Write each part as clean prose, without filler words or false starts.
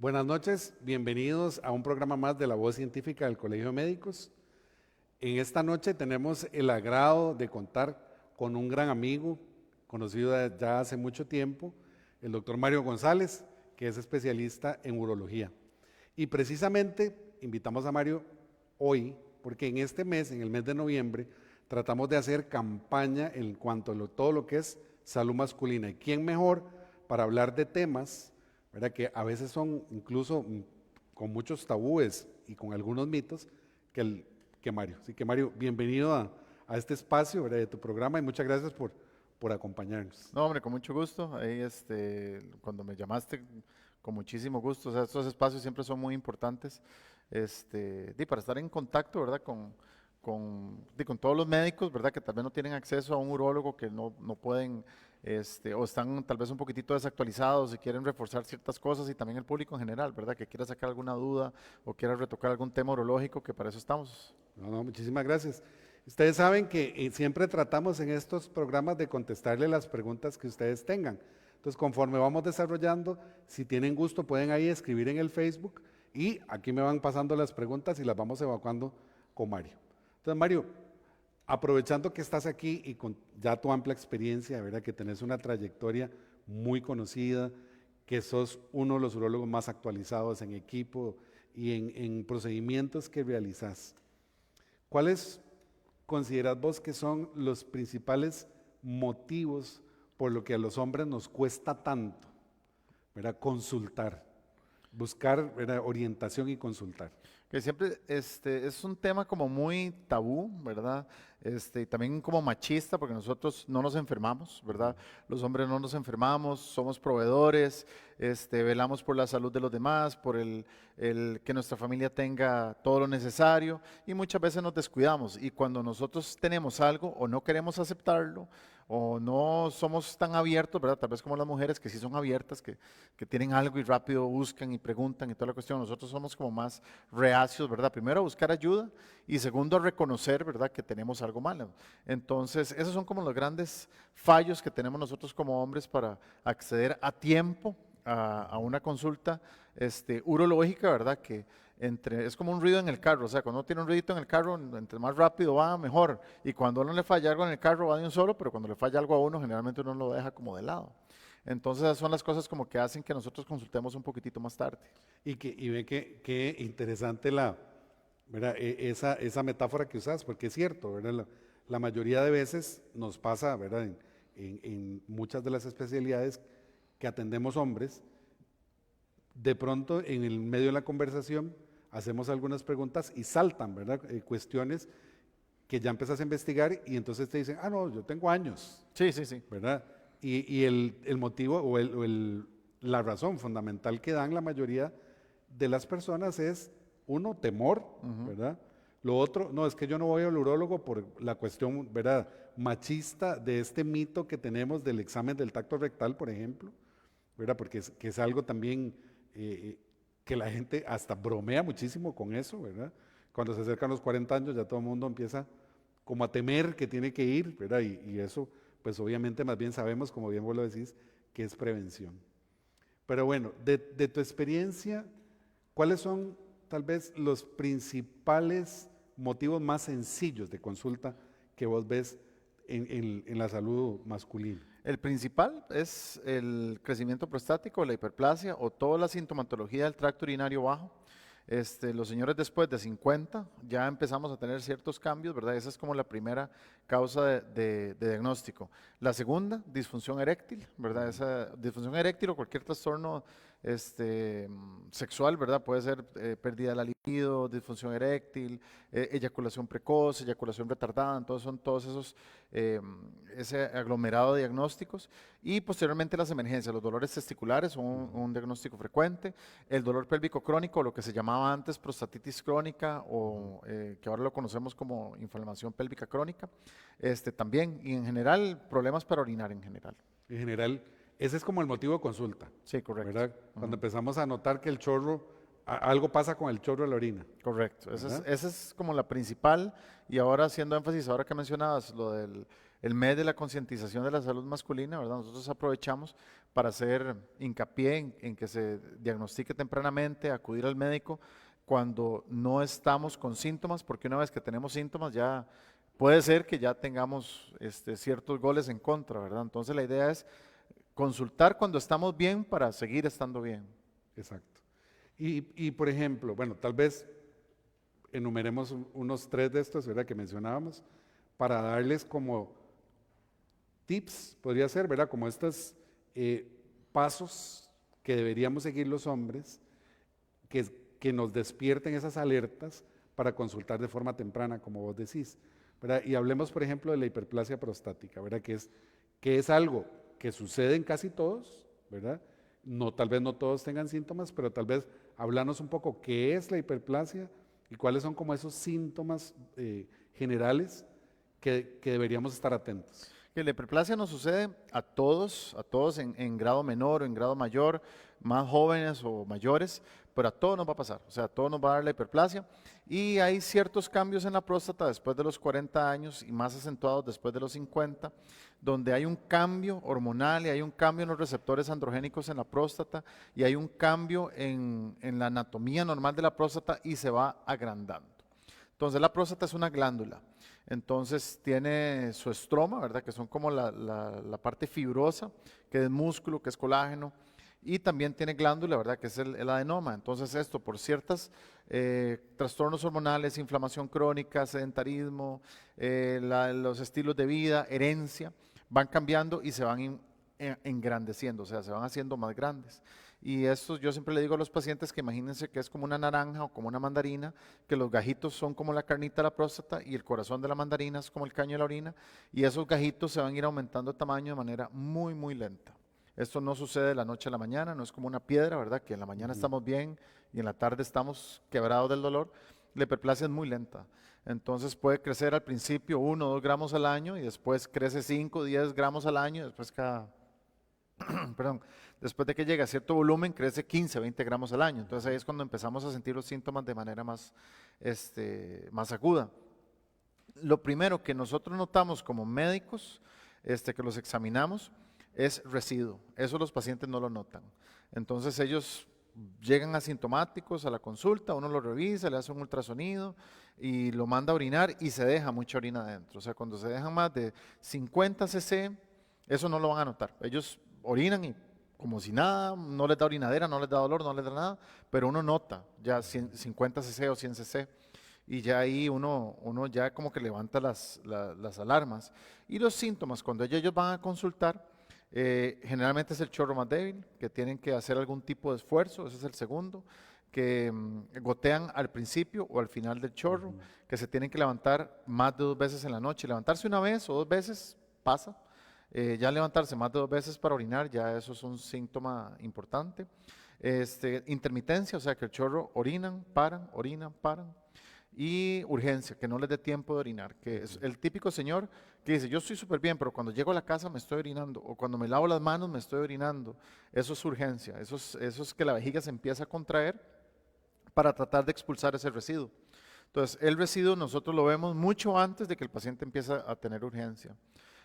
Buenas noches, bienvenidos a un programa más de La Voz Científica del Colegio de Médicos. En esta noche tenemos el agrado de contar con un gran amigo, conocido ya hace mucho tiempo, el doctor Mario González, que es especialista en urología. Y precisamente invitamos a Mario hoy, porque en este mes, en el mes de noviembre, tratamos de hacer campaña en cuanto a todo lo que es salud masculina. ¿Y quién mejor para hablar de temas, ¿verdad?, que a veces son incluso con muchos tabúes y con algunos mitos, que Mario? Así que Mario, bienvenido a este espacio, ¿verdad?, de tu programa, y muchas gracias por acompañarnos. No, hombre, con mucho gusto. Ahí, cuando me llamaste, con muchísimo gusto. O sea, estos espacios siempre son muy importantes, para estar en contacto, ¿verdad? Con todos los médicos, ¿verdad? Que tal vez no tienen acceso a un urólogo, que no pueden, o están tal vez un poquitito desactualizados y quieren reforzar ciertas cosas, y también el público en general, ¿verdad? Que quiera sacar alguna duda o quiera retocar algún tema urológico, que para eso estamos. No, muchísimas gracias. Ustedes saben que siempre tratamos en estos programas de contestarle las preguntas que ustedes tengan. Entonces, conforme vamos desarrollando, si tienen gusto, pueden ahí escribir en el Facebook y aquí me van pasando las preguntas y las vamos evacuando con Mario. Entonces, Mario, aprovechando que estás aquí y con ya tu amplia experiencia, ¿verdad?, que tenés una trayectoria muy conocida, que sos uno de los urólogos más actualizados en equipo y en procedimientos que realizás. ¿Cuáles consideras vos que son los principales motivos por lo que a los hombres nos cuesta tanto, ¿verdad?, consultar, buscar, ¿verdad?, orientación y consultar? Que siempre es un tema como muy tabú, ¿verdad? Y también como machista, porque nosotros no nos enfermamos, ¿verdad? Los hombres no nos enfermamos, somos proveedores, velamos por la salud de los demás, por el que nuestra familia tenga todo lo necesario, y muchas veces nos descuidamos. Y cuando nosotros tenemos algo o no queremos aceptarlo, o no somos tan abiertos, ¿verdad? Tal vez como las mujeres, que sí son abiertas, que tienen algo y rápido buscan y preguntan y toda la cuestión. Nosotros somos como más reacios, ¿verdad? Primero a buscar ayuda, y segundo a reconocer, ¿verdad?, que tenemos algo malo. Entonces, esos son como los grandes fallos que tenemos nosotros como hombres para acceder a tiempo a una consulta urológica, ¿verdad? Que es como un ruido en el carro. O sea, cuando uno tiene un ruidito en el carro, entre más rápido va, mejor. Y cuando a uno le falla algo en el carro, va de un solo, pero cuando le falla algo a uno, generalmente uno lo deja como de lado. Entonces, esas son las cosas como que hacen que nosotros consultemos un poquitito más tarde. Y ve que interesante ¿verdad?, esa metáfora que usas, porque es cierto, ¿verdad? La mayoría de veces nos pasa, ¿verdad?, en muchas de las especialidades que atendemos hombres, de pronto en el medio de la conversación hacemos algunas preguntas y saltan, ¿verdad?, cuestiones que ya empezás a investigar y entonces te dicen, no, yo tengo años, Sí, sí, sí. ¿verdad? Y el motivo la razón fundamental que dan la mayoría de las personas es, uno, temor, Ujú. ¿verdad? Lo otro, no, es que yo no voy al urólogo por la cuestión, ¿verdad?, machista de este mito que tenemos del examen del tacto rectal, por ejemplo, ¿verdad? Porque que es algo también que la gente hasta bromea muchísimo con eso, ¿verdad? Cuando se acercan los 40 años ya todo el mundo empieza como a temer que tiene que ir, ¿verdad? Y eso, pues obviamente más bien sabemos, como bien vos lo decís, que es prevención. Pero bueno, de tu experiencia, ¿cuáles son tal vez los principales motivos más sencillos de consulta que vos ves en la salud masculina? El principal es el crecimiento prostático, la hiperplasia o toda la sintomatología del tracto urinario bajo. Los señores después de 50 ya empezamos a tener ciertos cambios, ¿verdad? Esa es como la primera causa de diagnóstico. La segunda, disfunción eréctil, ¿verdad? Esa disfunción eréctil o cualquier trastorno sexual, ¿verdad? Puede ser pérdida de la libido, disfunción eréctil, eyaculación precoz, eyaculación retardada. Entonces son todos esos, ese aglomerado de diagnósticos. Y posteriormente las emergencias, los dolores testiculares son un diagnóstico frecuente, el dolor pélvico crónico, lo que se llamaba antes prostatitis crónica o que ahora lo conocemos como inflamación pélvica crónica, también, y en general problemas para orinar en general. En general, ese es como el motivo de consulta, Sí, correcto. ¿verdad? Cuando Ujú. empezamos a notar que el chorro algo pasa con el chorro de la orina. Correcto, ¿Verdad? esa es como la principal. Y ahora haciendo énfasis, ahora que mencionabas lo del el mes de la concientización de la salud masculina, ¿verdad? Nosotros aprovechamos para hacer hincapié en que se diagnostique tempranamente, acudir al médico cuando no estamos con síntomas, porque una vez que tenemos síntomas ya puede ser que ya tengamos ciertos goles en contra, ¿verdad? Entonces la idea es consultar cuando estamos bien para seguir estando bien. Exacto. Y, por ejemplo, bueno, tal vez enumeremos unos 3 de estos, ¿verdad? Que mencionábamos, para darles como tips, podría ser, ¿verdad? Como estos pasos que deberíamos seguir los hombres, que, que nos despierten esas alertas para consultar de forma temprana, como vos decís, ¿verdad? Y hablemos, por ejemplo, de la hiperplasia prostática, ¿verdad? Que es algo que sucede en casi todos, ¿verdad? No, tal vez no todos tengan síntomas, pero tal vez hablarnos un poco qué es la hiperplasia y cuáles son como esos síntomas generales que deberíamos estar atentos. Que la hiperplasia nos sucede a todos en grado menor o en grado mayor, más jóvenes o mayores, pero a todos nos va a pasar, o sea, a todos nos va a dar la hiperplasia. Y hay ciertos cambios en la próstata después de los 40 años y más acentuados después de los 50, donde hay un cambio hormonal y hay un cambio en los receptores androgénicos en la próstata y hay un cambio en la anatomía normal de la próstata y se va agrandando. Entonces la próstata es una glándula. Entonces tiene su estroma, ¿verdad? Que son como la parte fibrosa, que es músculo, que es colágeno, y también tiene glándula, ¿verdad? Que es el adenoma. Entonces esto por ciertos trastornos hormonales, inflamación crónica, sedentarismo, los estilos de vida, herencia, van cambiando y se van engrandeciendo, o sea, se van haciendo más grandes. Y esto yo siempre le digo a los pacientes que imagínense que es como una naranja o como una mandarina, que los gajitos son como la carnita de la próstata y el corazón de la mandarina es como el caño de la orina, y esos gajitos se van a ir aumentando de tamaño de manera muy, muy lenta. Esto no sucede de la noche a la mañana, no es como una piedra, ¿verdad? Que en la mañana estamos bien y en la tarde estamos quebrados del dolor. La hiperplasia es muy lenta. Entonces puede crecer al principio 1 o 2 gramos al año y después crece 5 o 10 gramos al año, después perdón, después de que llega a cierto volumen, crece 15, 20 gramos al año. Entonces ahí es cuando empezamos a sentir los síntomas de manera más aguda. Lo primero que nosotros notamos como médicos, que los examinamos, es residuo. Eso los pacientes no lo notan. Entonces ellos llegan asintomáticos a la consulta, uno lo revisa, le hace un ultrasonido y lo manda a orinar y se deja mucha orina adentro. O sea, cuando se dejan más de 50 cc, eso no lo van a notar. Ellos orinan y como si nada, no les da orinadera, no les da dolor, no les da nada, pero uno nota ya 50 cc o 100 cc y ya ahí uno ya como que levanta las alarmas. Y los síntomas, cuando ellos van a consultar, generalmente es el chorro más débil, que tienen que hacer algún tipo de esfuerzo, ese es el segundo, que gotean al principio o al final del chorro, que se tienen que levantar más de 2 veces en la noche. Levantarse una vez o 2 veces pasa. Ya levantarse más de 2 veces para orinar, ya eso es un síntoma importante. Intermitencia, o sea que el chorro orinan, paran. Y urgencia, que no les dé tiempo de orinar, que es el típico señor que dice, yo estoy súper bien, pero cuando llego a la casa me estoy orinando, o cuando me lavo las manos me estoy orinando. Eso es urgencia, eso es que la vejiga se empieza a contraer para tratar de expulsar ese residuo. Entonces, el residuo nosotros lo vemos mucho antes de que el paciente empiece a tener urgencia.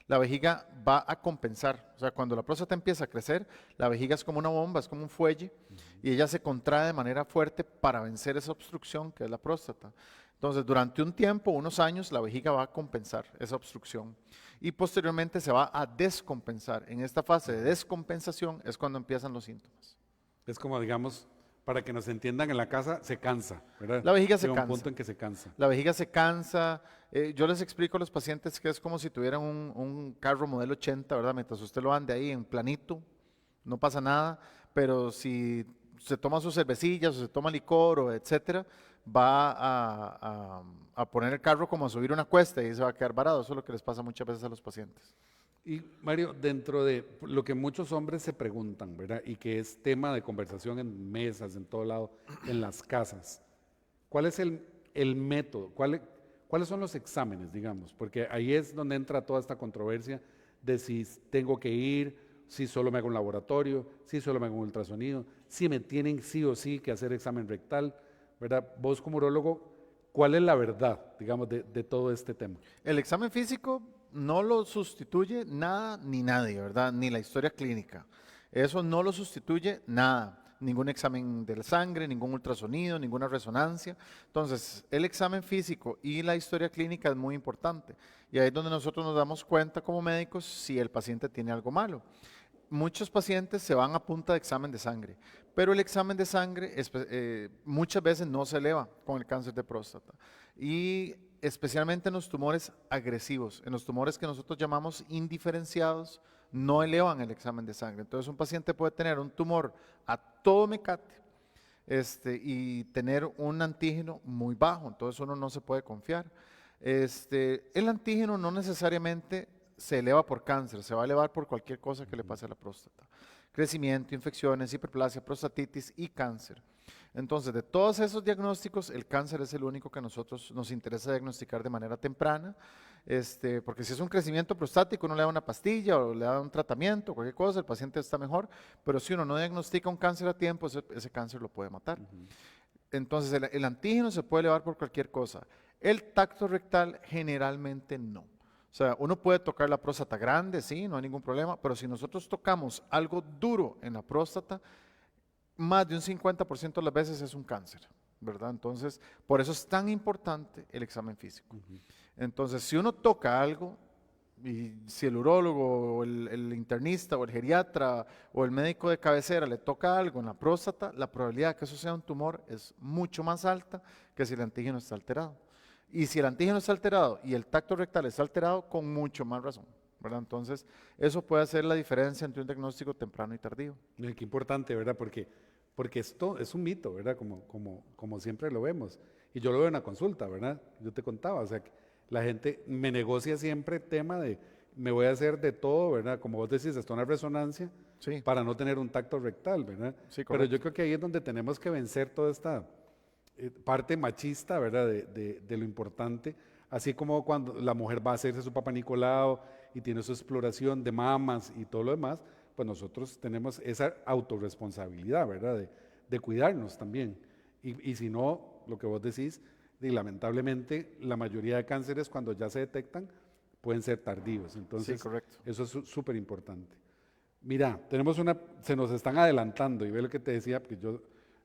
La vejiga va a compensar, o sea, cuando la próstata empieza a crecer, la vejiga es como una bomba, es como un fuelle, y ella se contrae de manera fuerte para vencer esa obstrucción que es la próstata. Entonces, durante un tiempo, unos años, la vejiga va a compensar esa obstrucción y posteriormente se va a descompensar. En esta fase de descompensación es cuando empiezan los síntomas. Es como, digamos, para que nos entiendan, en la casa se cansa, ¿verdad? La vejiga se Llega un cansa. punto en que se cansa. La vejiga se cansa. Yo les explico a los pacientes que es como si tuvieran un carro modelo 80, ¿verdad? Mientras usted lo ande ahí en planito, no pasa nada, pero si se toma sus cervecillas o se toma licor o etcétera, va a poner el carro como a subir una cuesta y se va a quedar varado. Eso es lo que les pasa muchas veces a los pacientes. Y Mario, dentro de lo que muchos hombres se preguntan, ¿verdad? Y que es tema de conversación en mesas, en todo lado, en las casas, ¿cuál es el método? ¿Cuáles son los exámenes, digamos? Porque ahí es donde entra toda esta controversia de si tengo que ir, si solo me hago un laboratorio, si solo me hago un ultrasonido, si me tienen sí o sí que hacer examen rectal, ¿verdad? Vos como urólogo, ¿cuál es la verdad, digamos, de todo este tema? El examen físico no lo sustituye nada ni nadie, ¿verdad? Ni la historia clínica. Eso no lo sustituye nada. Ningún examen de la sangre, ningún ultrasonido, ninguna resonancia. Entonces, el examen físico y la historia clínica es muy importante. Y ahí es donde nosotros nos damos cuenta como médicos si el paciente tiene algo malo. Muchos pacientes se van a punta de examen de sangre, pero el examen de sangre muchas veces no se eleva con el cáncer de próstata. Y especialmente en los tumores agresivos, en los tumores que nosotros llamamos indiferenciados, no elevan el examen de sangre. Entonces un paciente puede tener un tumor a todo mecate y tener un antígeno muy bajo, entonces uno no se puede confiar. El antígeno no necesariamente se eleva por cáncer, se va a elevar por cualquier cosa que le pase a la próstata. Crecimiento, infecciones, hiperplasia, prostatitis y cáncer. Entonces, de todos esos diagnósticos, el cáncer es el único que a nosotros nos interesa diagnosticar de manera temprana, porque si es un crecimiento prostático, uno le da una pastilla o le da un tratamiento, cualquier cosa, el paciente está mejor, pero si uno no diagnostica un cáncer a tiempo, ese cáncer lo puede matar. Entonces, el antígeno se puede elevar por cualquier cosa. El tacto rectal generalmente no. O sea, uno puede tocar la próstata grande, sí, no hay ningún problema, pero si nosotros tocamos algo duro en la próstata, más de un 50% de las veces es un cáncer, ¿verdad? Entonces, por eso es tan importante el examen físico. Entonces, si uno toca algo, y si el urólogo o el internista o el geriatra o el médico de cabecera le toca algo en la próstata, la probabilidad de que eso sea un tumor es mucho más alta que si el antígeno está alterado. Y si el antígeno está alterado y el tacto rectal está alterado, con mucho más razón, ¿verdad? Entonces, eso puede hacer la diferencia entre un diagnóstico temprano y tardío. Qué importante, ¿verdad? Porque esto es un mito, ¿verdad? Como siempre lo vemos. Y yo lo veo en la consulta, ¿verdad? Yo te contaba, o sea, que la gente me negocia siempre el tema de, me voy a hacer de todo, ¿verdad? Como vos decís, hasta una resonancia Sí, para no tener un tacto rectal, ¿verdad? sí, Pero correcto. yo creo que ahí es donde tenemos que vencer toda esta parte machista, ¿verdad? De lo importante, así como cuando la mujer va a hacerse su papá Nicolau y tiene su exploración de mamas y todo lo demás, pues nosotros tenemos esa autorresponsabilidad, ¿verdad? De cuidarnos también. Y si no, lo que vos decís, y lamentablemente la mayoría de cánceres cuando ya se detectan pueden ser tardíos. Sí, Entonces, correcto. eso es súper importante. Mira, se nos están adelantando y ve lo que te decía, porque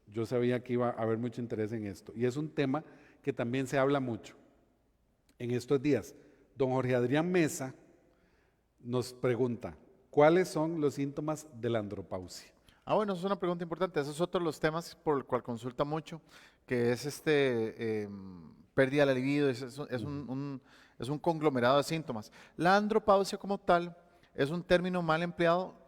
yo sabía que iba a haber mucho interés en esto. Y es un tema que también se habla mucho en estos días. Don Jorge Adrián Mesa nos pregunta, ¿cuáles son los síntomas de la andropausia? Bueno, esa es una pregunta importante. Ese es otro de los temas por el cual consulta mucho, que es pérdida de la libido, es un conglomerado de síntomas. La andropausia como tal es un término mal empleado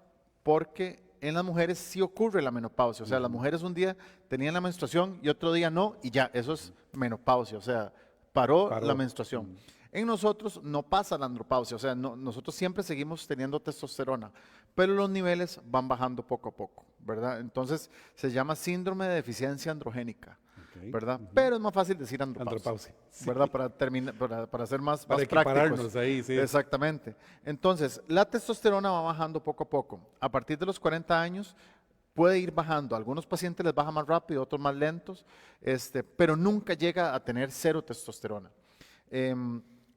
porque en las mujeres sí ocurre la menopausia. O sea, las mujeres un día tenían la menstruación y otro día no, y ya, eso es menopausia, o sea, paró la Paró. menstruación. En nosotros no pasa la andropausia, o sea, nosotros siempre seguimos teniendo testosterona, pero los niveles van bajando poco a poco, ¿verdad? Entonces se llama síndrome de deficiencia androgénica, Ok. ¿verdad? Pero es más fácil decir andropausia, Andropausia. Sí. ¿verdad? Para ser más Para prácticos. equipararnos ahí, sí. Exactamente. Entonces, la testosterona va bajando poco a poco. A partir de los 40 años puede ir bajando. A algunos pacientes les baja más rápido, otros más lentos, pero nunca llega a tener cero testosterona.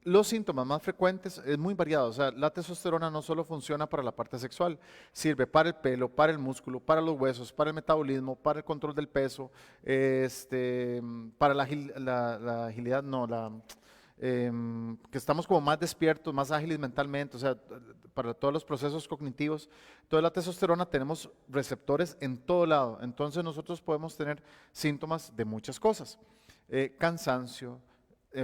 Los síntomas más frecuentes es muy variado, o sea, la testosterona no solo funciona para la parte sexual, sirve para el pelo, para el músculo, para los huesos, para el metabolismo, para el control del peso, para la agilidad, no, que estamos como más despiertos, más ágiles mentalmente, o sea, para todos los procesos cognitivos. Toda la testosterona tenemos receptores en todo lado, entonces nosotros podemos tener síntomas de muchas cosas, cansancio,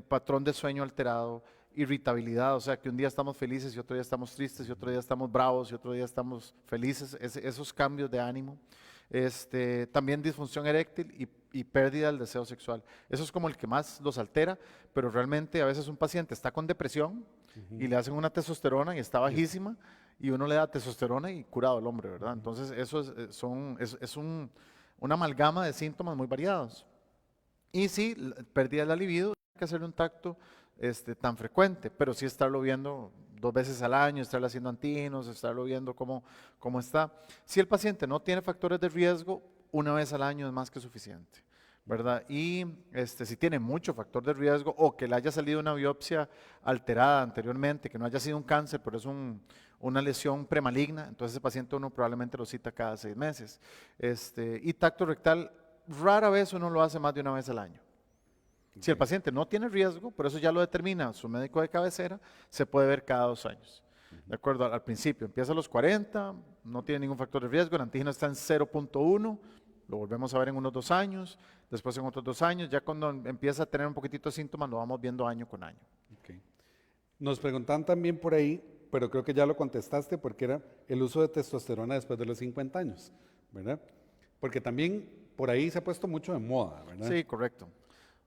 patrón de sueño alterado, irritabilidad, o sea que un día estamos felices y otro día estamos tristes y otro día estamos bravos y otro día estamos felices, esos cambios de ánimo. También disfunción eréctil y pérdida del deseo sexual. Eso es como el que más los altera, pero realmente a veces un paciente está con depresión y le hacen una testosterona y está bajísima y uno le da testosterona y curado el hombre, ¿verdad? Entonces eso es una amalgama de síntomas muy variados. Y sí, pérdida de la libido, hay que hacerle un tacto tan frecuente, pero sí estarlo viendo 2 veces al año, estarle haciendo antígenos, estarlo viendo cómo está. Si el paciente no tiene factores de riesgo, una vez al año es más que suficiente, ¿verdad? Y si tiene mucho factor de riesgo o que le haya salido una biopsia alterada anteriormente, que no haya sido un cáncer, pero es una lesión premaligna, entonces ese paciente uno probablemente lo cita cada 6 meses. Y tacto rectal, rara vez uno lo hace más de una vez al año. Si el paciente no tiene riesgo, por eso ya lo determina su médico de cabecera, se puede ver cada 2 años. ¿De acuerdo? Al principio empieza a los 40, no tiene ningún factor de riesgo, el antígeno está en 0.1, lo volvemos a ver en unos 2 años, después en otros 2 años, ya cuando empieza a tener un poquitito de síntomas lo vamos viendo año con año. Ok. Nos preguntan también por ahí, pero creo que ya lo contestaste, porque era el uso de testosterona después de los 50 años, ¿verdad? Porque también por ahí se ha puesto mucho de moda, ¿verdad? Sí, correcto.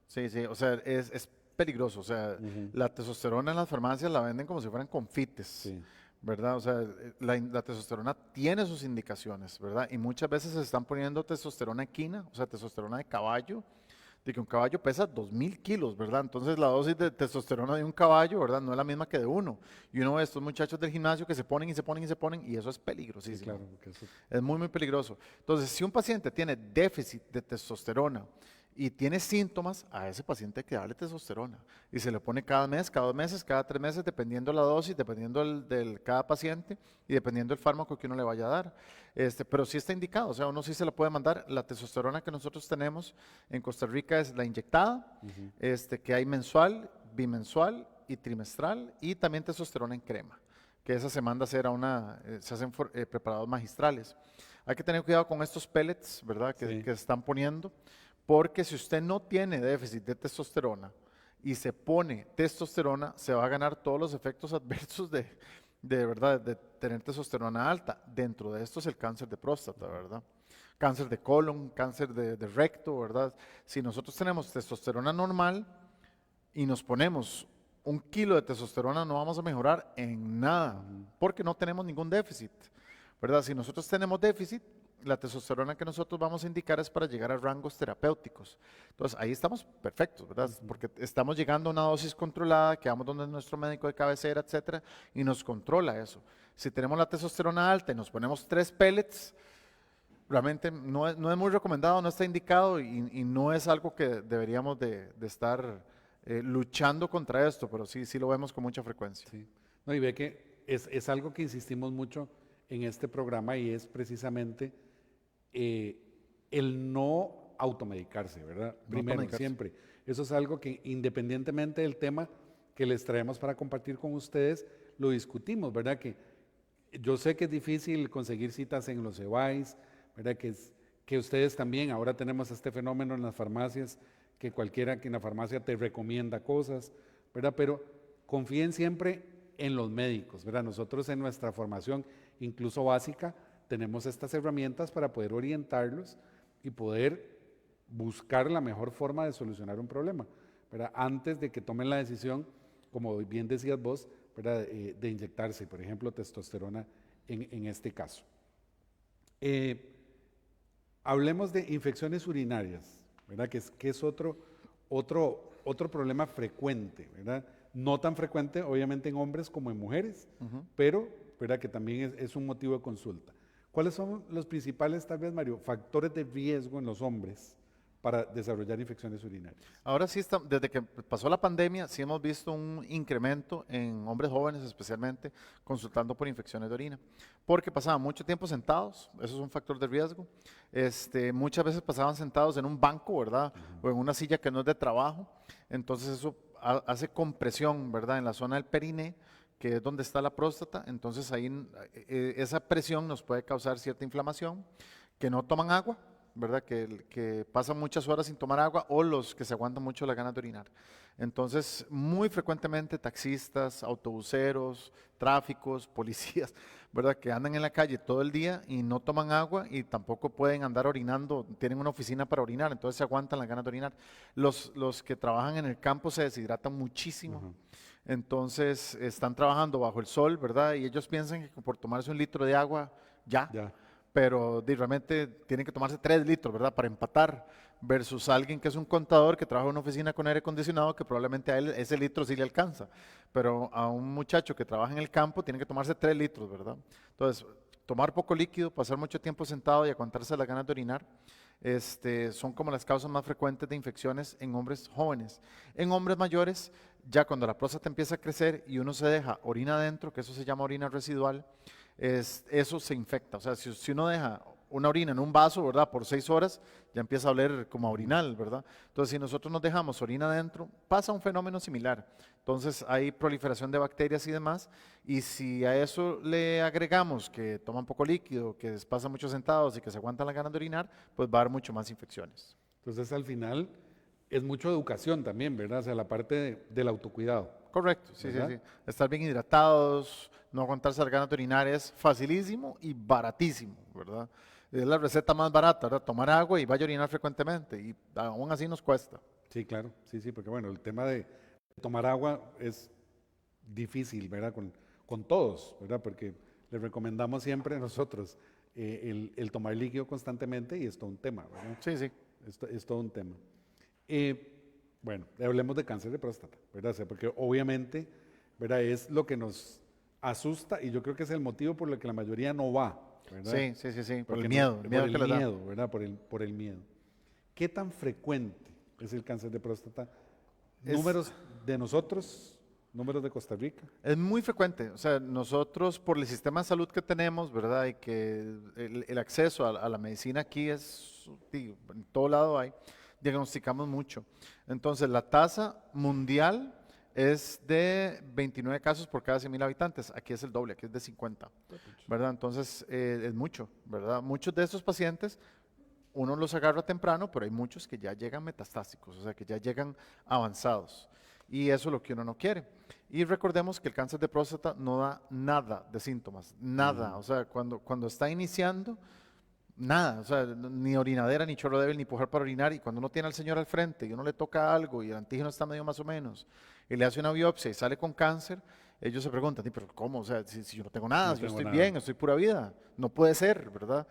Sí, sí, o sea, es peligroso, o sea, la testosterona en las farmacias la venden como si fueran confites, Sí. ¿verdad? O sea, la testosterona tiene sus indicaciones, ¿verdad? Y muchas veces se están poniendo testosterona equina, o sea, testosterona de caballo, de que un caballo pesa 2000 kilos, ¿verdad? Entonces la dosis de testosterona de un caballo, ¿verdad? No es la misma que de uno. Y uno ve a estos muchachos del gimnasio que se ponen y se ponen y se ponen, y eso es peligrosísimo. Sí, claro, porque eso- Es muy, muy peligroso. Entonces, si un paciente tiene déficit de testosterona y tiene síntomas, a ese paciente hay que darle testosterona. Y se le pone cada mes, cada 2 meses, cada 3 meses, dependiendo la dosis, dependiendo del cada paciente y dependiendo del fármaco que uno le vaya a dar. Pero sí está indicado, o sea, uno sí se la puede mandar. La testosterona que nosotros tenemos en Costa Rica es la inyectada, que hay mensual, bimensual y trimestral, y también testosterona en crema, que esa se manda a hacer se hacen preparados magistrales. Hay que tener cuidado con estos pellets, ¿verdad? Sí. Que se están poniendo, porque si usted no tiene déficit de testosterona y se pone testosterona, se va a ganar todos los efectos adversos ¿verdad? De tener testosterona alta. Dentro de esto es el cáncer de próstata, ¿verdad? Cáncer de colon, cáncer de recto, ¿verdad? Si nosotros tenemos testosterona normal y nos ponemos 1 kilo de testosterona, no vamos a mejorar en nada, porque no tenemos ningún déficit, ¿verdad? Si nosotros tenemos déficit, la testosterona que nosotros vamos a indicar es para llegar a rangos terapéuticos. Entonces, ahí estamos perfectos, ¿verdad? Porque estamos llegando a una dosis controlada, que vamos donde nuestro médico de cabecera, etcétera, y nos controla eso. Si tenemos la testosterona alta y nos ponemos 3 pellets, realmente no es muy recomendado, no está indicado y no es algo que deberíamos de estar luchando contra esto, pero sí lo vemos con mucha frecuencia. Sí. No, y ve que es algo que insistimos mucho en este programa y es precisamente el no automedicarse, ¿verdad? No Primero, automedicarse. siempre. Eso es algo que independientemente del tema que les traemos para compartir con ustedes, lo discutimos, ¿verdad? Que yo sé que es difícil conseguir citas en los EVAIS, ¿verdad? Que ustedes también, ahora tenemos este fenómeno en las farmacias, que cualquiera que en la farmacia te recomienda cosas, ¿verdad? Pero confíen siempre en los médicos, ¿verdad? Nosotros en nuestra formación, incluso básica, tenemos estas herramientas para poder orientarlos y poder buscar la mejor forma de solucionar un problema, ¿verdad? Antes de que tomen la decisión, como bien decías vos, ¿verdad? De inyectarse, por ejemplo, testosterona en este caso. Hablemos de infecciones urinarias, ¿verdad? Que es otro problema frecuente, ¿verdad? No tan frecuente, obviamente, en hombres como en mujeres, pero ¿verdad? Que también es un motivo de consulta. ¿Cuáles son los principales, tal vez, Mario, factores de riesgo en los hombres para desarrollar infecciones urinarias? Ahora sí, desde que pasó la pandemia, sí hemos visto un incremento en hombres jóvenes especialmente consultando por infecciones de orina, porque pasaban mucho tiempo sentados, eso es un factor de riesgo. Muchas veces pasaban sentados en un banco, ¿verdad? O en una silla que no es de trabajo, entonces eso hace compresión, ¿verdad? En la zona del periné, que es donde está la próstata, entonces ahí esa presión nos puede causar cierta inflamación, que no toman agua, ¿verdad? Que pasan muchas horas sin tomar agua o los que se aguantan mucho las ganas de orinar. Entonces, muy frecuentemente taxistas, autobuseros, tráficos, policías, ¿verdad? Que andan en la calle todo el día y no toman agua y tampoco pueden andar orinando, tienen una oficina para orinar, entonces se aguantan las ganas de orinar. Los que trabajan en el campo se deshidratan muchísimo. Entonces están trabajando bajo el sol, ¿verdad? Y ellos piensan que por tomarse 1 litro de agua, ya, pero realmente tienen que tomarse 3 litros, ¿verdad? Para empatar, versus alguien que es un contador que trabaja en una oficina con aire acondicionado que probablemente a él ese litro sí le alcanza, pero a un muchacho que trabaja en el campo tiene que tomarse 3 litros, ¿verdad? Entonces, tomar poco líquido, pasar mucho tiempo sentado y aguantarse las ganas de orinar, son como las causas más frecuentes de infecciones en hombres jóvenes. En hombres mayores, ya cuando la próstata empieza a crecer y uno se deja orina adentro, que eso se llama orina residual, eso se infecta. O sea, si uno deja una orina en un vaso, ¿verdad? Por 6 horas, ya empieza a oler como a orinal, ¿verdad? Entonces, si nosotros nos dejamos orina adentro, pasa un fenómeno similar. Entonces, hay proliferación de bacterias y demás, y si a eso le agregamos que toman poco líquido, que pasan mucho sentados y que se aguantan las ganas de orinar, pues va a haber mucho más infecciones. Entonces, al final, es mucho educación también, ¿verdad? O sea, la parte del autocuidado, Correcto, sí, sí, ¿verdad? sí. Estar bien hidratados, no aguantarse las ganas de orinar es facilísimo y baratísimo, ¿verdad? Es la receta más barata, ¿verdad? Tomar agua y vaya a orinar frecuentemente y aún así nos cuesta. Sí, claro, sí, sí, porque bueno, el tema de tomar agua es difícil, ¿verdad? Con todos, ¿verdad? Porque les recomendamos siempre nosotros el tomar líquido constantemente y es todo un tema, ¿verdad? Sí, sí. Es todo un tema. Bueno, hablemos de cáncer de próstata, ¿verdad? O sea, porque obviamente, ¿verdad? Es lo que nos asusta y yo creo que es el motivo por el que la mayoría no va, ¿verdad? Sí, sí, sí, sí, por Porque el no- miedo, por el miedo el que les da. miedo, ¿verdad? Por el miedo. ¿Qué tan frecuente es el cáncer de próstata? Es, Números de nosotros, números de Costa Rica. es muy frecuente, o sea, nosotros por el sistema de salud que tenemos, ¿verdad? Y que el acceso a la medicina aquí es, digo, en todo lado hay, diagnosticamos mucho. Entonces, la tasa mundial es de 29 casos por cada 100.000 habitantes. Aquí es el doble, aquí es de 50, ¿verdad? Entonces, es mucho, ¿verdad? Muchos de estos pacientes, uno los agarra temprano, pero hay muchos que ya llegan metastásicos, o sea, que ya llegan avanzados. Y eso es lo que uno no quiere. Y recordemos que el cáncer de próstata no da nada de síntomas, nada. O sea, cuando está iniciando, nada, o sea, ni orinadera, ni chorro débil, ni pujar para orinar. Y cuando uno tiene al señor al frente y uno le toca algo y el antígeno está medio más o menos, y le hace una biopsia y sale con cáncer, ellos se preguntan, "Di, pero ¿cómo? O sea, si yo no tengo nada, No si yo tengo estoy nada. bien, estoy pura vida, no puede ser, ¿verdad?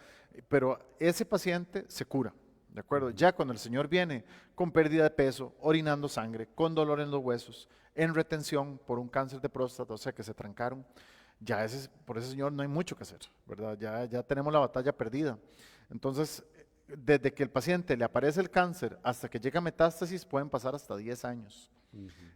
Pero ese paciente se cura, ¿de acuerdo? Ya cuando el señor viene con pérdida de peso, orinando sangre, con dolor en los huesos, en retención por un cáncer de próstata, o sea, que se trancaron, ya por ese señor no hay mucho que hacer, ¿verdad? Ya tenemos la batalla perdida. Entonces, desde que el paciente le aparece el cáncer hasta que llega a metástasis, pueden pasar hasta 10 años.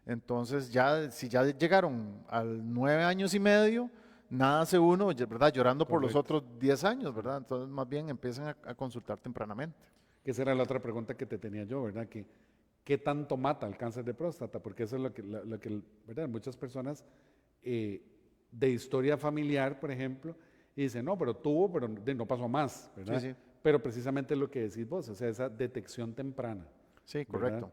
Entonces, si ya llegaron al 9 años y medio, nada hace uno, ¿verdad? Llorando por los Correcto. otros 10 años, ¿verdad? Entonces, más bien empiezan a consultar tempranamente. Que esa era la otra pregunta que te tenía yo, ¿verdad? Que, ¿qué tanto mata el cáncer de próstata? Porque eso es lo que ¿verdad? Muchas personas de historia familiar, por ejemplo, y dicen, no, pero tuvo, pero no pasó más, ¿verdad? Sí, sí, Pero precisamente lo que decís vos, o sea, esa detección temprana, sí, ¿verdad? correcto.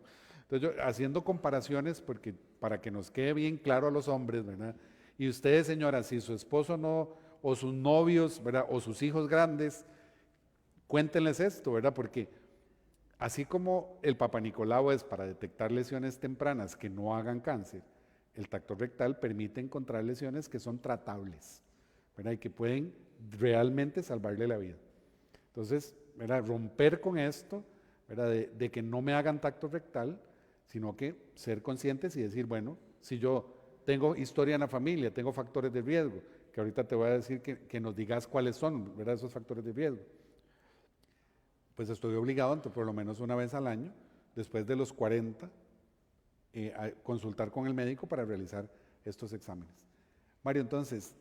Entonces, yo haciendo comparaciones, porque para que nos quede bien claro a los hombres, ¿verdad? Y ustedes, señoras, si su esposo no, o sus novios, ¿verdad? O sus hijos grandes, cuéntenles esto, ¿verdad? Porque así como el Papa Nicolau es para detectar lesiones tempranas que no hagan cáncer, el tacto rectal permite encontrar lesiones que son tratables, ¿verdad? Y que pueden realmente salvarle la vida. Entonces, ¿verdad? Romper con esto, ¿verdad? De que no me hagan tacto rectal, sino que ser conscientes y decir, bueno, si yo tengo historia en la familia, tengo factores de riesgo, que ahorita te voy a decir que nos digas cuáles son, ¿verdad? Esos factores de riesgo. Pues estoy obligado, por lo menos una vez al año, después de los 40, a consultar con el médico para realizar estos exámenes. Mario, entonces,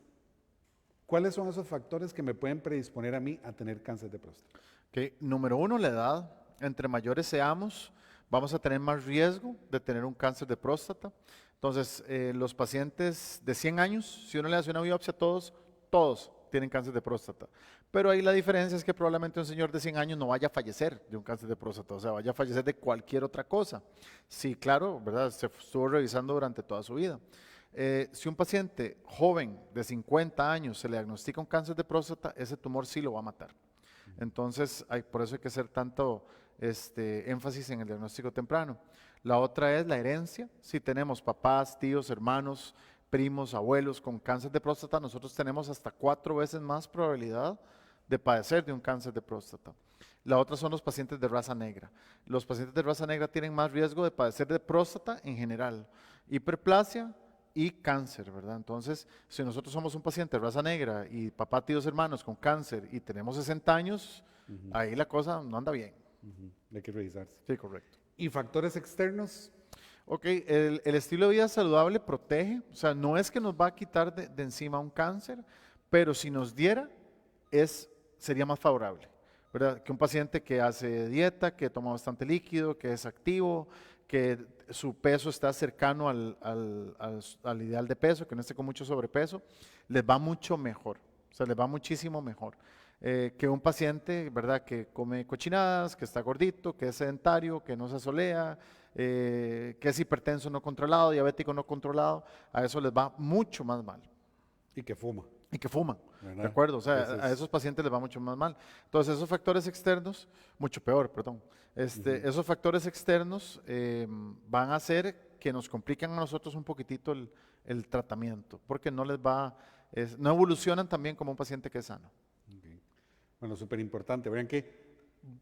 ¿cuáles son esos factores que me pueden predisponer a mí a tener cáncer de próstata? Ok, número uno, la edad. Entre mayores seamos, vamos a tener más riesgo de tener un cáncer de próstata. Entonces, los pacientes de 100 años, si uno le hace una biopsia a todos tienen cáncer de próstata. Pero ahí la diferencia es que probablemente un señor de 100 años no vaya a fallecer de un cáncer de próstata, o sea, vaya a fallecer de cualquier otra cosa. Sí, claro, ¿verdad? Se estuvo revisando durante toda su vida. Si un paciente joven de 50 años se le diagnostica un cáncer de próstata, ese tumor sí lo va a matar. Entonces, por eso hay que hacer tanto énfasis en el diagnóstico temprano. La otra es la herencia. Si tenemos papás, tíos, hermanos, primos, abuelos con cáncer de próstata, nosotros tenemos hasta 4 veces más probabilidad de padecer de un cáncer de próstata. La otra son los pacientes de raza negra. Los pacientes de raza negra tienen más riesgo de padecer de próstata en general. Hiperplasia, y cáncer, ¿verdad? Entonces, si nosotros somos un paciente de raza negra y papá, tíos, hermanos con cáncer y tenemos 60 años, ahí la cosa no anda bien. Hay que revisarse. Sí, correcto. ¿Y factores externos? Ok, el estilo de vida saludable protege, o sea, no es que nos va a quitar de encima un cáncer, pero si nos diera, sería más favorable, ¿verdad? Que un paciente que hace dieta, que toma bastante líquido, que es activo, que su peso está cercano al ideal de peso, que no esté con mucho sobrepeso, les va mucho mejor, o sea, les va muchísimo mejor. Que un paciente, ¿verdad? Que come cochinadas, que está gordito, que es sedentario, que no se asolea, que es hipertenso no controlado, diabético no controlado, a eso les va mucho más mal. Y que fuma. Y que fuman, ¿Verdad? ¿de acuerdo? O sea, Entonces, a esos pacientes les va mucho más mal. Entonces, esos factores externos, mucho peor, perdón, esos factores externos van a hacer que nos compliquen a nosotros un poquitito el tratamiento, porque no les va, no evolucionan también como un paciente que es sano. ok. Bueno, súper importante. Vean que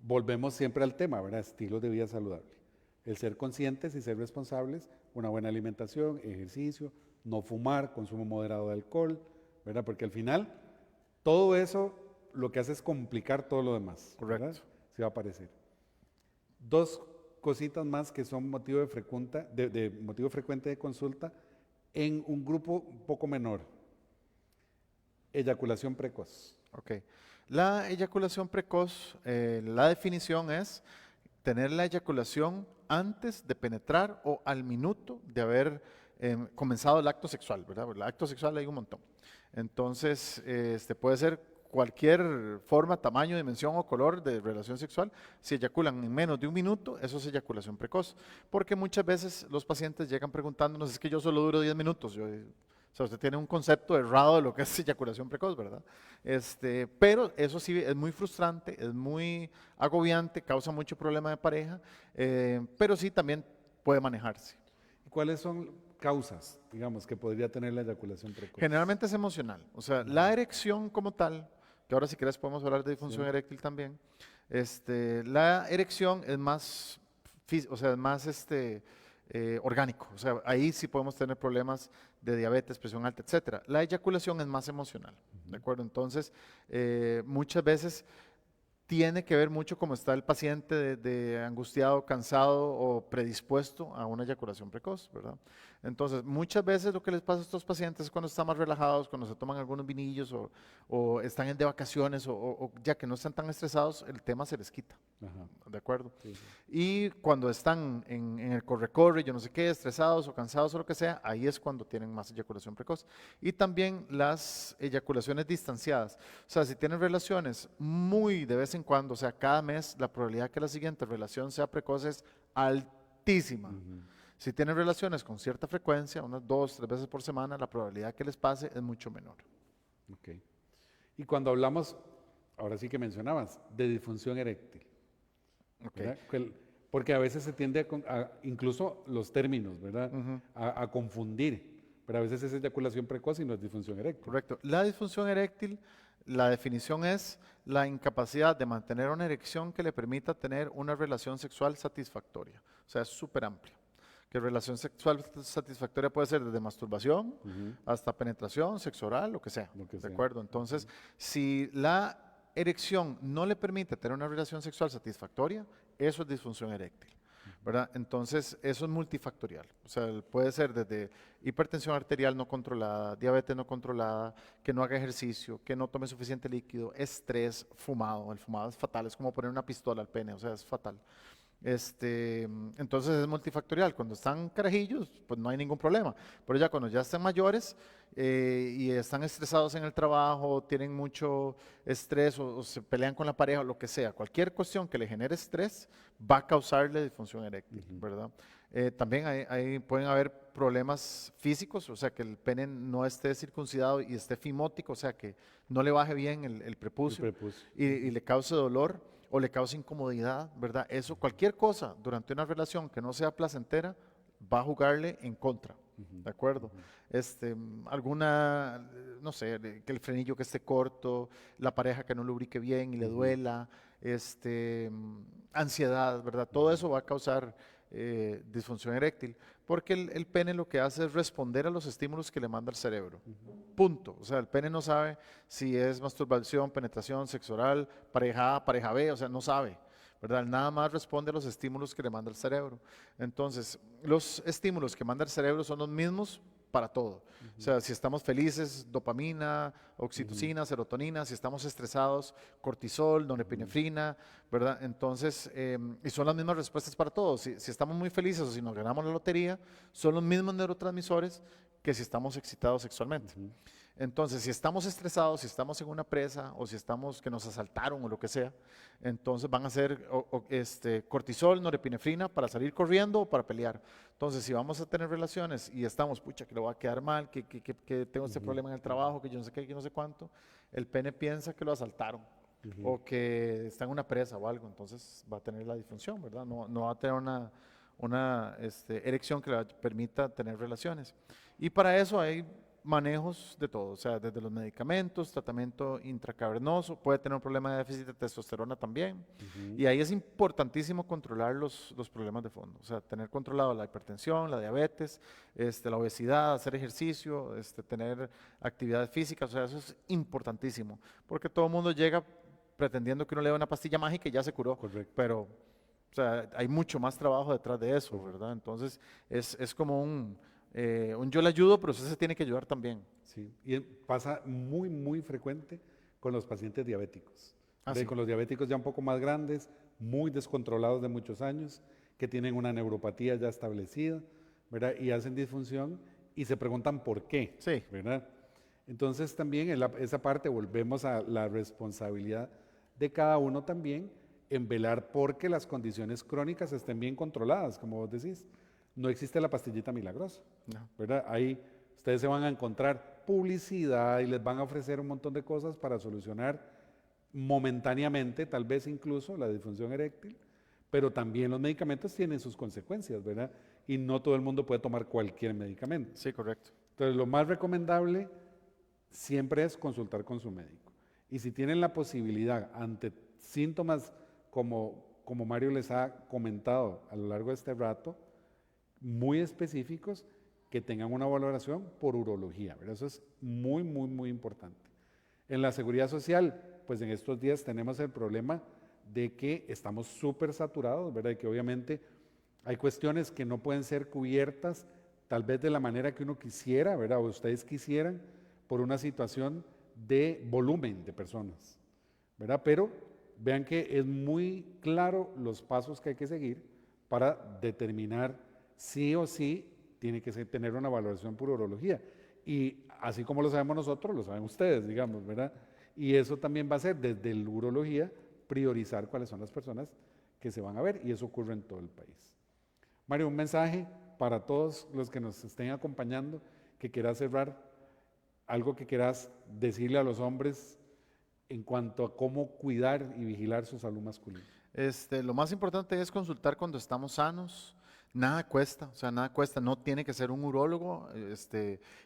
volvemos siempre al tema, ¿verdad? Estilo de vida saludable. El ser conscientes y ser responsables, una buena alimentación, ejercicio, no fumar, consumo moderado de alcohol, ¿verdad? Porque al final todo eso lo que hace es complicar todo lo demás. Correcto. ¿Verdad? Se va a aparecer. Dos cositas más que son motivo motivo frecuente de consulta en un grupo un poco menor. Eyaculación precoz. Ok. La eyaculación precoz, la definición es tener la eyaculación antes de penetrar o al minuto de haber comenzado el acto sexual, ¿verdad? El acto sexual hay un montón. Entonces, puede ser cualquier forma, tamaño, dimensión o color de relación sexual. Si eyaculan en menos de un minuto, eso es eyaculación precoz. Porque muchas veces los pacientes llegan preguntándonos, es que yo solo duro 10 minutos. O sea, usted tiene un concepto errado de lo que es eyaculación precoz, ¿verdad? Pero eso sí es muy frustrante, es muy agobiante, causa mucho problema de pareja, pero sí también puede manejarse. ¿Y cuáles son causas, digamos, que podría tener la eyaculación precoz? Generalmente es emocional, o sea, la erección como tal, que ahora si quieres podemos hablar de disfunción eréctil también, la erección es más, o sea, es más orgánico, o sea, ahí sí podemos tener problemas de diabetes, presión alta, etcétera. La eyaculación es más emocional, ¿de acuerdo? Entonces, muchas veces tiene que ver mucho cómo está el paciente de angustiado, cansado o predispuesto a una eyaculación precoz, ¿verdad? Entonces, muchas veces lo que les pasa a estos pacientes es cuando están más relajados, cuando se toman algunos vinillos o están de vacaciones o ya que no están tan estresados, el tema se les quita, Ajá. ¿de acuerdo? Sí, sí. Y cuando están en el corre-corre, yo no sé qué, estresados o cansados o lo que sea, ahí es cuando tienen más eyaculación precoz. Y también las eyaculaciones distanciadas. O sea, si tienen relaciones muy de vez en cuando, o sea, cada mes, la probabilidad que la siguiente relación sea precoz es altísima. Si tienen relaciones con cierta frecuencia, unas 2, 3 veces por semana, la probabilidad que les pase es mucho menor. Ok. Y cuando hablamos, ahora sí que mencionabas, de disfunción eréctil. Okay. ¿Verdad? Porque a veces se tiende incluso los términos, ¿verdad? A confundir. Pero a veces es eyaculación precoz y no es disfunción eréctil. Correcto. La disfunción eréctil, la definición es la incapacidad de mantener una erección que le permita tener una relación sexual satisfactoria. O sea, es súper amplia. Que relación sexual satisfactoria puede ser desde masturbación hasta penetración, sexo oral, lo que sea. ¿De acuerdo? Entonces, si la erección no le permite tener una relación sexual satisfactoria, eso es disfunción eréctil, ¿verdad? Entonces, eso es multifactorial. O sea, puede ser desde hipertensión arterial no controlada, diabetes no controlada, que no haga ejercicio, que no tome suficiente líquido, estrés, fumado. El fumado es fatal, es como poner una pistola al pene, o sea, es fatal. Entonces es multifactorial. Cuando están carajillos, pues no hay ningún problema. Pero ya cuando ya están mayores y están estresados en el trabajo, tienen mucho estrés o se pelean con la pareja o lo que sea, cualquier cuestión que le genere estrés va a causarle disfunción eréctil, ¿verdad? También pueden haber problemas físicos, o sea, que el pene no esté circuncidado y esté fimótico, o sea, que no le baje bien el prepucio, y le cause dolor o le cause incomodidad, ¿verdad? Eso, cualquier cosa durante una relación que no sea placentera, va a jugarle en contra, ¿de acuerdo? Alguna, no sé, que el frenillo que esté corto, la pareja que no lubrique bien y le duela, ansiedad, ¿verdad? Todo eso va a causar disfunción eréctil. Porque el pene lo que hace es responder a los estímulos que le manda el cerebro. Punto. O sea, el pene no sabe si es masturbación, penetración, sexo oral, pareja A, pareja B, o sea, no sabe, ¿verdad? Él nada más responde a los estímulos que le manda el cerebro. Entonces, los estímulos que manda el cerebro son los mismos para todo. O sea, si estamos felices, dopamina, oxitocina, serotonina; si estamos estresados, cortisol, norepinefrina, ¿verdad? Entonces, y son las mismas respuestas para todos. Si estamos muy felices o si nos ganamos la lotería, son los mismos neurotransmisores que si estamos excitados sexualmente. Entonces, si estamos estresados, si estamos en una presa o si estamos que nos asaltaron o lo que sea, entonces van a ser cortisol, norepinefrina para salir corriendo o para pelear. Entonces, si vamos a tener relaciones y estamos, pucha, que le va a quedar mal, que tengo este problema en el trabajo, que yo no sé qué, que no sé cuánto, el pene piensa que lo asaltaron o que está en una presa o algo, entonces va a tener la disfunción, ¿verdad? No va a tener una erección que le permita tener relaciones. Y para eso hay manejos de todo, o sea, desde los medicamentos, tratamiento intracavernoso, puede tener un problema de déficit de testosterona también, y ahí es importantísimo controlar los problemas de fondo, o sea, tener controlado la hipertensión, la diabetes, la obesidad, hacer ejercicio, tener actividad física, o sea, eso es importantísimo, porque todo el mundo llega pretendiendo que uno le dé una pastilla mágica y ya se curó, Correcto. pero o sea, hay mucho más trabajo detrás de eso, ¿verdad? Entonces, es como un yo le ayudo, pero usted se tiene que ayudar también. Sí, y pasa muy, muy frecuente con los pacientes diabéticos. Sí. Con los diabéticos ya un poco más grandes, muy descontrolados de muchos años, que tienen una neuropatía ya establecida, ¿verdad? Y hacen disfunción y se preguntan por qué, Sí. ¿verdad? Entonces también en esa parte volvemos a la responsabilidad de cada uno también en velar porque las condiciones crónicas estén bien controladas, como vos decís. No existe la pastillita milagrosa, No. ¿verdad? Ahí ustedes se van a encontrar publicidad y les van a ofrecer un montón de cosas para solucionar momentáneamente, tal vez incluso la disfunción eréctil, pero también los medicamentos tienen sus consecuencias, ¿verdad? Y no todo el mundo puede tomar cualquier medicamento. Sí, correcto. Entonces, lo más recomendable siempre es consultar con su médico. Y si tienen la posibilidad, ante síntomas como Mario les ha comentado a lo largo de este rato, muy específicos, que tengan una valoración por urología, ¿verdad? Eso es muy, muy, muy importante. En la seguridad social, pues en estos días tenemos el problema de que estamos súper saturados, ¿verdad? Y que obviamente hay cuestiones que no pueden ser cubiertas tal vez de la manera que uno quisiera, ¿verdad? O ustedes quisieran, por una situación de volumen de personas, ¿verdad? Pero vean que es muy claro los pasos que hay que seguir para determinar sí o sí tiene que tener una valoración por urología. Y así como lo sabemos nosotros, lo saben ustedes, digamos, ¿verdad? Y eso también va a ser desde la urología priorizar cuáles son las personas que se van a ver, y eso ocurre en todo el país. Mario, un mensaje para todos los que nos estén acompañando, que quieras cerrar, algo que quieras decirle a los hombres en cuanto a cómo cuidar y vigilar su salud masculina. Lo más importante es consultar cuando estamos sanos. Nada cuesta, o sea, nada cuesta. No tiene que ser un urólogo,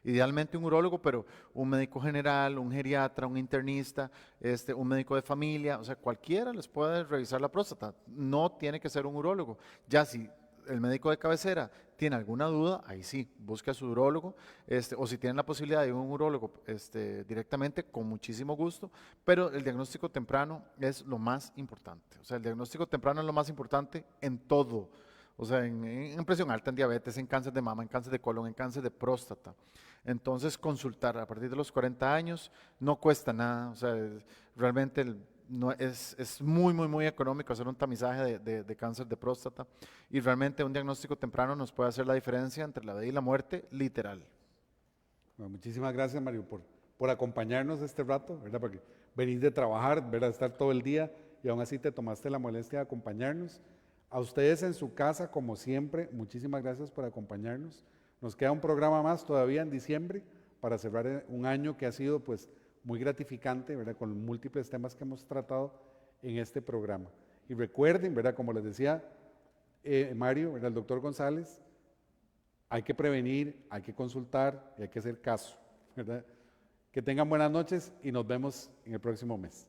idealmente un urólogo, pero un médico general, un geriatra, un internista, un médico de familia, o sea, cualquiera les puede revisar la próstata. No tiene que ser un urólogo. Ya si el médico de cabecera tiene alguna duda, ahí sí, busque a su urólogo, o si tienen la posibilidad de ir a un urólogo directamente, con muchísimo gusto, pero el diagnóstico temprano es lo más importante. O sea, el diagnóstico temprano es lo más importante en todo. O sea, en presión alta, en diabetes, en cáncer de mama, en cáncer de colon, en cáncer de próstata. Entonces, consultar a partir de los 40 años no cuesta nada. O sea, realmente no, es muy, muy, muy económico hacer un tamizaje de cáncer de próstata, y realmente un diagnóstico temprano nos puede hacer la diferencia entre la vida y la muerte, literal. Bueno, muchísimas gracias, Mario, por acompañarnos este rato, ¿verdad? Porque venís de trabajar, ¿verdad? Estar todo el día y aún así te tomaste la molestia de acompañarnos. A ustedes en su casa, como siempre, muchísimas gracias por acompañarnos. Nos queda un programa más todavía en diciembre para cerrar un año que ha sido pues muy gratificante, ¿verdad? Con múltiples temas que hemos tratado en este programa. Y recuerden, ¿verdad? Como les decía Mario, ¿verdad? El doctor González, hay que prevenir, hay que consultar y hay que hacer caso, ¿verdad? Que tengan buenas noches y nos vemos en el próximo mes.